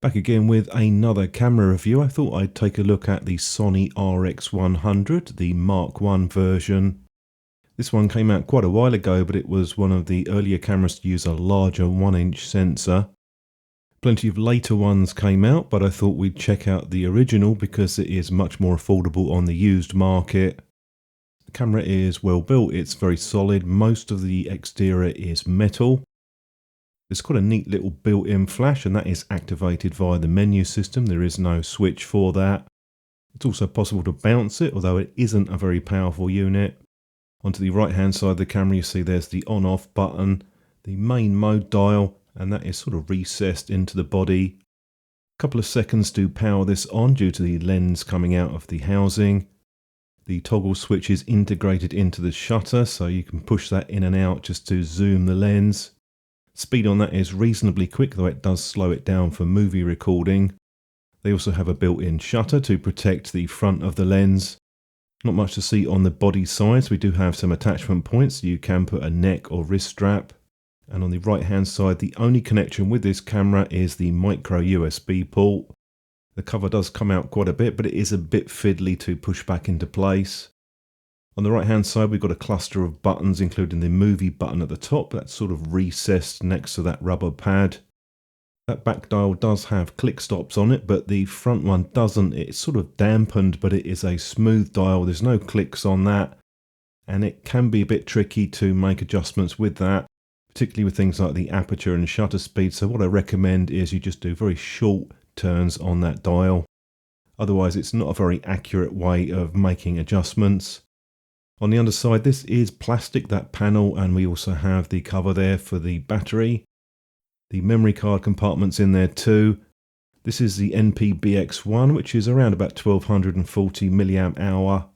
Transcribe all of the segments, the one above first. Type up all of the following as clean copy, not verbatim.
Back again with another camera review. I thought I'd take a look at the Sony RX100, the Mark I version. This one came out quite a while ago, but it was one of the earlier cameras to use a larger 1-inch sensor. Plenty of later ones came out, but I thought we'd check out the original because it is much more affordable on the used market. The camera is well built, it's very solid. Most of the exterior is metal. It's got a neat little built-in flash, and that is activated via the menu system. There is no switch for that. It's also possible to bounce it, although it isn't a very powerful unit. Onto the right-hand side of the camera, you see there's the on-off button, the main mode dial, and that is sort of recessed into the body. A couple of seconds to power this on due to the lens coming out of the housing. The toggle switch is integrated into the shutter, so you can push that in and out just to zoom the lens. Speed on that is reasonably quick, though it does slow it down for movie recording. They also have a built-in shutter to protect the front of the lens. Not much to see on the body sides. We do have some attachment points. You can put a neck or wrist strap. And on the right hand side, the only connection with this camera is the micro USB port. The cover does come out quite a bit, but it is a bit fiddly to push back into place. On the right hand side, we've got a cluster of buttons, including the movie button at the top. That's sort of recessed next to that rubber pad. That back dial does have click stops on it, but the front one doesn't. It's sort of dampened, but it is a smooth dial. There's no clicks on that, and it can be a bit tricky to make adjustments with that, particularly with things like the aperture and shutter speed. So what I recommend is you just do very short turns on that dial. Otherwise, it's not a very accurate way of making adjustments. On the underside, this is plastic, that panel, and we also have the cover there for the battery. The memory card compartment's in there too. This is the NPBX1, which is around about 1240 mAh.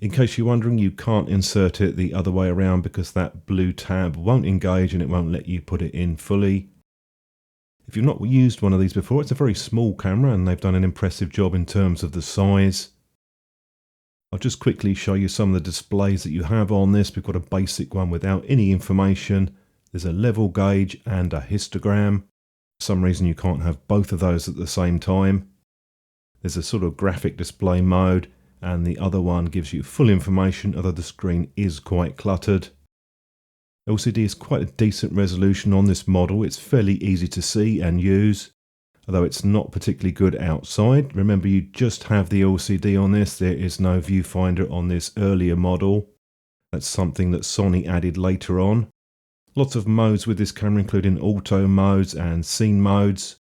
In case you're wondering, you can't insert it the other way around because that blue tab won't engage and it won't let you put it in fully. If you've not used one of these before, it's a very small camera and they've done an impressive job in terms of the size. I'll just quickly show you some of the displays that you have on this. We've got a basic one without any information. There's a level gauge and a histogram. For some reason you can't have both of those at the same time. There's a sort of graphic display mode, and the other one gives you full information, although the screen is quite cluttered. LCD is quite a decent resolution on this model. It's fairly easy to see and use, although it's not particularly good outside. Remember, you just have the LCD on this. There is no viewfinder on this earlier model. That's something that Sony added later on. Lots of modes with this camera, including auto modes and scene modes.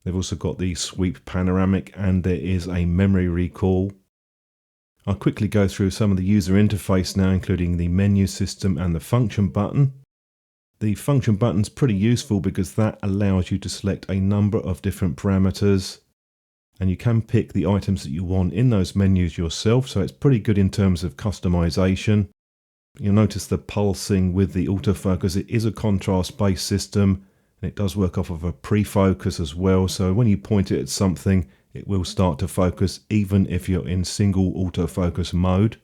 They've also got the sweep panoramic, and there is a memory recall. I'll quickly go through some of the user interface now, including the menu system and the function button. The function button's pretty useful because that allows you to select a number of different parameters, and you can pick the items that you want in those menus yourself, so it's pretty good in terms of customization. You'll notice the pulsing with the autofocus. It is a contrast-based system, and it does work off of a pre-focus as well, so when you point it at something, it will start to focus even if you're in single autofocus mode.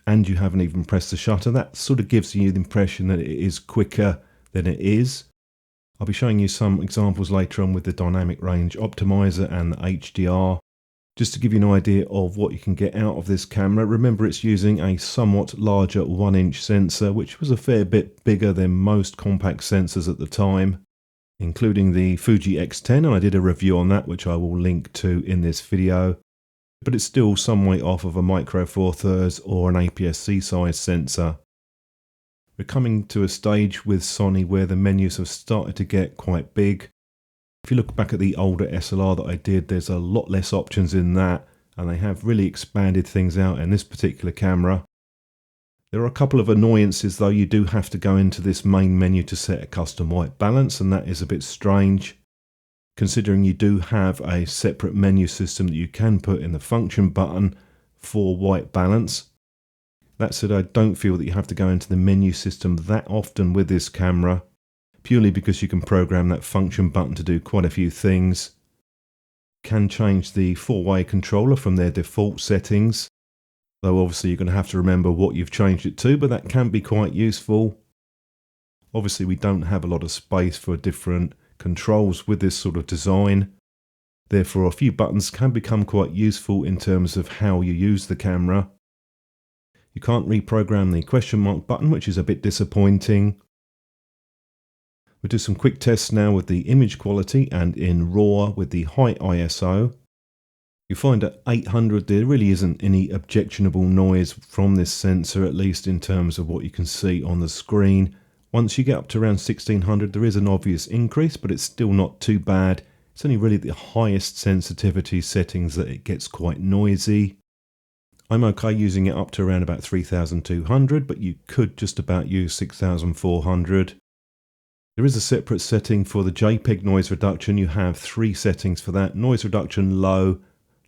And you haven't even pressed the shutter. That sort of gives you the impression that it is quicker than it is. I'll be showing you some examples later on with the dynamic range optimizer and the HDR. Just to give you an idea of what you can get out of this camera, remember it's using a somewhat larger 1-inch sensor, which was a fair bit bigger than most compact sensors at the time, including the Fuji X10, and I did a review on that which I will link to in this video. But it's still some way off of a Micro Four Thirds or an APS-C size sensor. We're coming to a stage with Sony where the menus have started to get quite big. If you look back at the older SLR that I did, there's a lot less options in that, and they have really expanded things out in this particular camera. There are a couple of annoyances though. You do have to go into this main menu to set a custom white balance, and that is a bit strange, considering you do have a separate menu system that you can put in the function button for white balance. That said, I don't feel that you have to go into the menu system that often with this camera, purely because you can program that function button to do quite a few things. Can change the 4-way controller from their default settings, though obviously you're going to have to remember what you've changed it to, but that can be quite useful. Obviously we don't have a lot of space for different controls with this sort of design. Therefore, a few buttons can become quite useful in terms of how you use the camera. You can't reprogram the question mark button, which is a bit disappointing. We'll do some quick tests now with the image quality and in RAW with the high ISO. You find at 800 there really isn't any objectionable noise from this sensor, at least in terms of what you can see on the screen. Once you get up to around 1600 there is an obvious increase, but it's still not too bad. It's only really the highest sensitivity settings that it gets quite noisy. I'm okay using it up to around about 3200, but you could just about use 6400. There is a separate setting for the JPEG noise reduction. You have 3 settings for that: noise reduction low,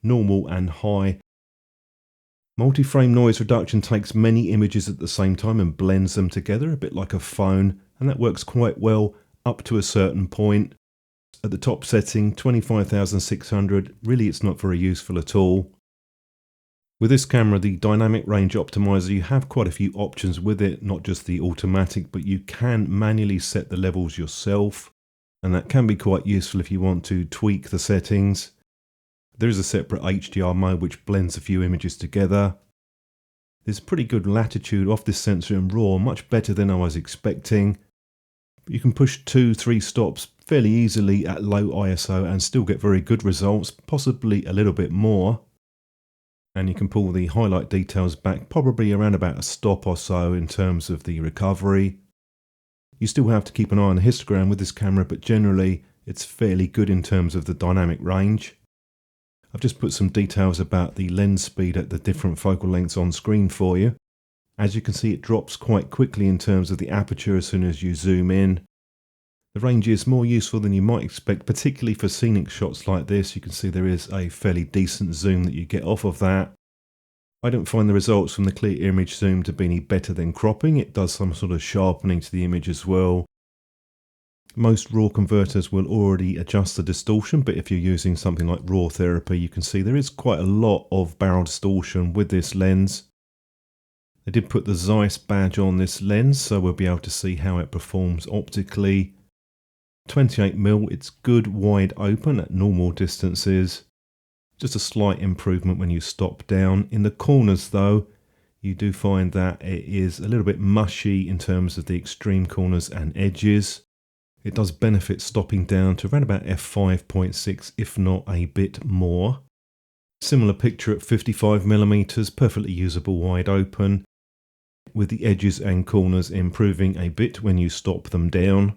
normal and high. Multi-frame noise reduction takes many images at the same time and blends them together a bit like a phone, and that works quite well up to a certain point. At the top setting, 25,600, really it's not very useful at all. With this camera, the dynamic range optimizer, you have quite a few options with it, not just the automatic, but you can manually set the levels yourself, and that can be quite useful if you want to tweak the settings. There is a separate HDR mode which blends a few images together. There's pretty good latitude off this sensor in RAW, much better than I was expecting. You can push 2-3 stops fairly easily at low ISO and still get very good results, possibly a little bit more. And you can pull the highlight details back probably around about a stop or so in terms of the recovery. You still have to keep an eye on the histogram with this camera, but generally it's fairly good in terms of the dynamic range. I've just put some details about the lens speed at the different focal lengths on screen for you. As you can see, it drops quite quickly in terms of the aperture as soon as you zoom in. The range is more useful than you might expect, particularly for scenic shots like this. You can see there is a fairly decent zoom that you get off of that. I don't find the results from the clear image zoom to be any better than cropping. It does some sort of sharpening to the image as well. Most RAW converters will already adjust the distortion, but if you're using something like RAW therapy, you can see there is quite a lot of barrel distortion with this lens. They did put the Zeiss badge on this lens, so we'll be able to see how it performs optically. 28mm, it's good wide open at normal distances. Just a slight improvement when you stop down. In the corners though, you do find that it is a little bit mushy in terms of the extreme corners and edges. It does benefit stopping down to around about f5.6, if not a bit more. Similar picture at 55mm, perfectly usable wide open, with the edges and corners improving a bit when you stop them down.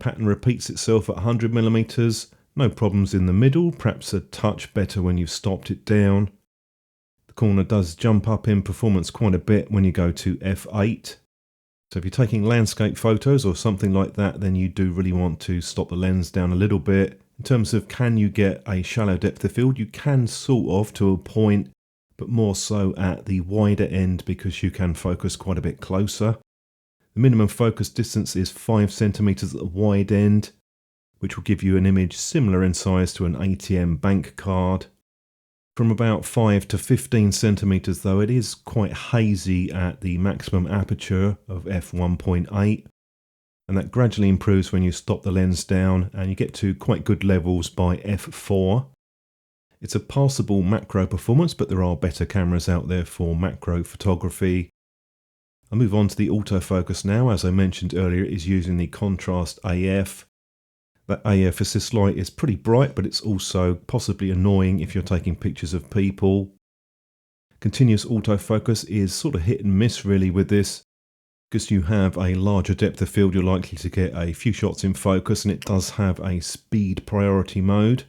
Pattern repeats itself at 100mm, no problems in the middle, perhaps a touch better when you've stopped it down. The corner does jump up in performance quite a bit when you go to f8. So if you're taking landscape photos or something like that, then you do really want to stop the lens down a little bit. In terms of can you get a shallow depth of field, you can sort of to a point, but more so at the wider end because you can focus quite a bit closer. The minimum focus distance is 5 cm at the wide end, which will give you an image similar in size to an ATM bank card. From about 5 to 15 cm though, it is quite hazy at the maximum aperture of f1.8, and that gradually improves when you stop the lens down and you get to quite good levels by f4. It's a passable macro performance, but there are better cameras out there for macro photography. I'll move on to the autofocus now. As I mentioned earlier, it is using the contrast AF. That AF assist light is pretty bright, but it's also possibly annoying if you're taking pictures of people. Continuous autofocus is sort of hit and miss really with this. Because you have a larger depth of field, you're likely to get a few shots in focus, and it does have a speed priority mode.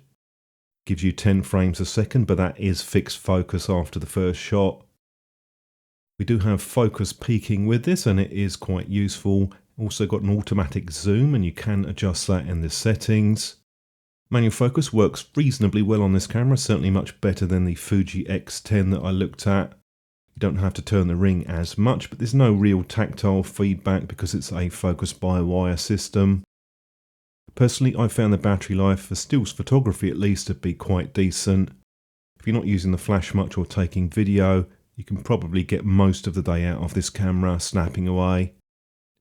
Gives you 10 frames a second, but that is fixed focus after the first shot. We do have focus peaking with this, and it is quite useful. Also got an automatic zoom, and you can adjust that in the settings. Manual focus works reasonably well on this camera, certainly much better than the Fuji X10 that I looked at. You don't have to turn the ring as much, but there's no real tactile feedback because it's a focus-by-wire system. Personally, I found the battery life for stills photography at least to be quite decent. If you're not using the flash much or taking video, you can probably get most of the day out of this camera snapping away.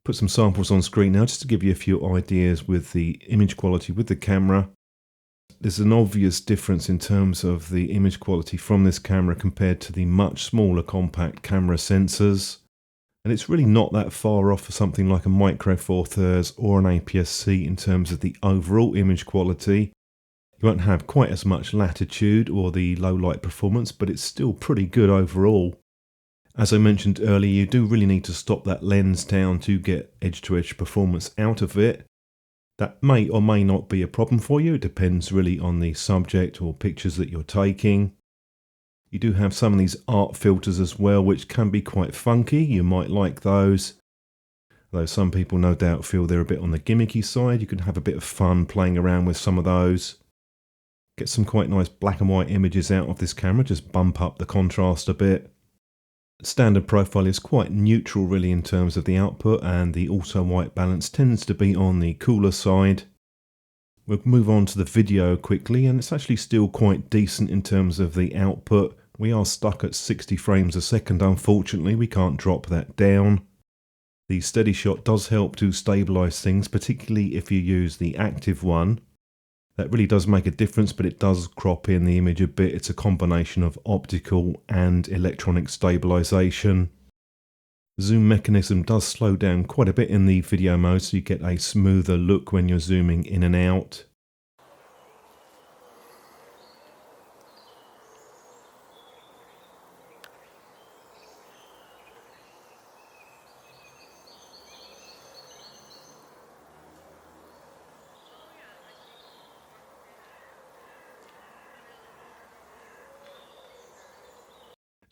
Put some samples on screen now just to give you a few ideas with the image quality with the camera. There's an obvious difference in terms of the image quality from this camera compared to the much smaller compact camera sensors. And it's really not that far off for something like a Micro Four Thirds or an APS-C in terms of the overall image quality. You won't have quite as much latitude or the low light performance, but it's still pretty good overall. As I mentioned earlier, you do really need to stop that lens down to get edge-to-edge performance out of it. That may or may not be a problem for you. It depends really on the subject or pictures that you're taking. You do have some of these art filters as well, which can be quite funky. You might like those. Though some people no doubt feel they're a bit on the gimmicky side. You can have a bit of fun playing around with some of those. Get some quite nice black and white images out of this camera. Just bump up the contrast a bit. Standard profile is quite neutral really in terms of the output, and the auto white balance tends to be on the cooler side. We'll move on to the video quickly, and it's actually still quite decent in terms of the output. We are stuck at 60 frames a second, unfortunately. We can't drop that down. The Steadyshot does help to stabilise things, particularly if you use the active one. That really does make a difference, but it does crop in the image a bit. It's a combination of optical and electronic stabilisation. The zoom mechanism does slow down quite a bit in the video mode, so you get a smoother look when you're zooming in and out.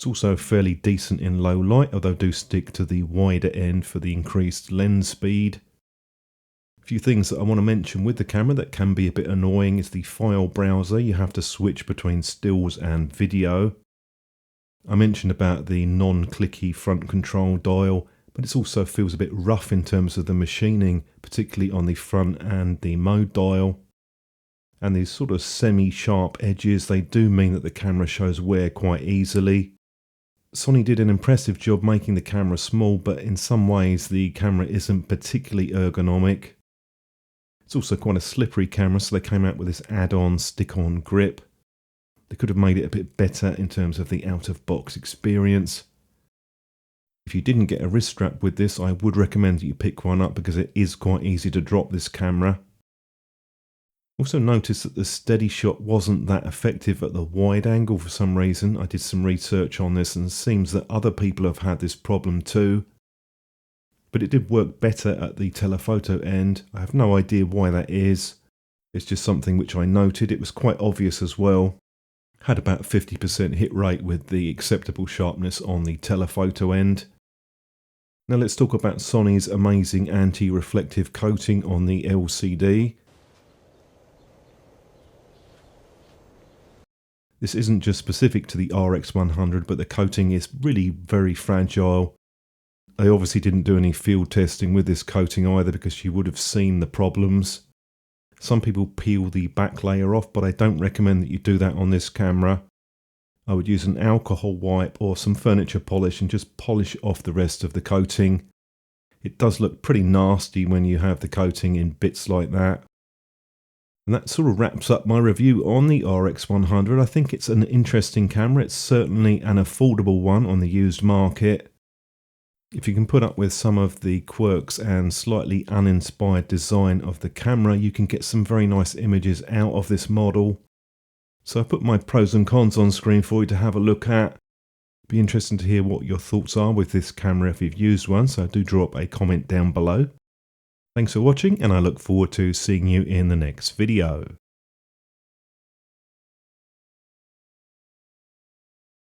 It's also fairly decent in low light, although do stick to the wider end for the increased lens speed. A few things that I want to mention with the camera that can be a bit annoying is the file browser. You have to switch between stills and video. I mentioned about the non-clicky front control dial, but it also feels a bit rough in terms of the machining, particularly on the front and the mode dial. And these sort of semi-sharp edges, they do mean that the camera shows wear quite easily. Sony did an impressive job making the camera small, but in some ways the camera isn't particularly ergonomic. It's also quite a slippery camera, so they came out with this add-on stick-on grip. They could have made it a bit better in terms of the out-of-box experience. If you didn't get a wrist strap with this, I would recommend that you pick one up because it is quite easy to drop this camera. Also noticed that the Steadyshot wasn't that effective at the wide angle for some reason. I did some research on this and it seems that other people have had this problem too. But it did work better at the telephoto end. I have no idea why that is. It's just something which I noted. It was quite obvious as well. Had about 50% hit rate with the acceptable sharpness on the telephoto end. Now let's talk about Sony's amazing anti-reflective coating on the LCD. This isn't just specific to the RX100, but the coating is really very fragile. They obviously didn't do any field testing with this coating either because you would have seen the problems. Some people peel the back layer off, but I don't recommend that you do that on this camera. I would use an alcohol wipe or some furniture polish and just polish off the rest of the coating. It does look pretty nasty when you have the coating in bits like that. And that sort of wraps up my review on the RX100. I think it's an interesting camera. It's certainly an affordable one on the used market. If you can put up with some of the quirks and slightly uninspired design of the camera, you can get some very nice images out of this model. So I put my pros and cons on screen for you to have a look at. Be interesting to hear what your thoughts are with this camera if you've used one, so do drop a comment down below. Thanks for watching, and I look forward to seeing you in the next video.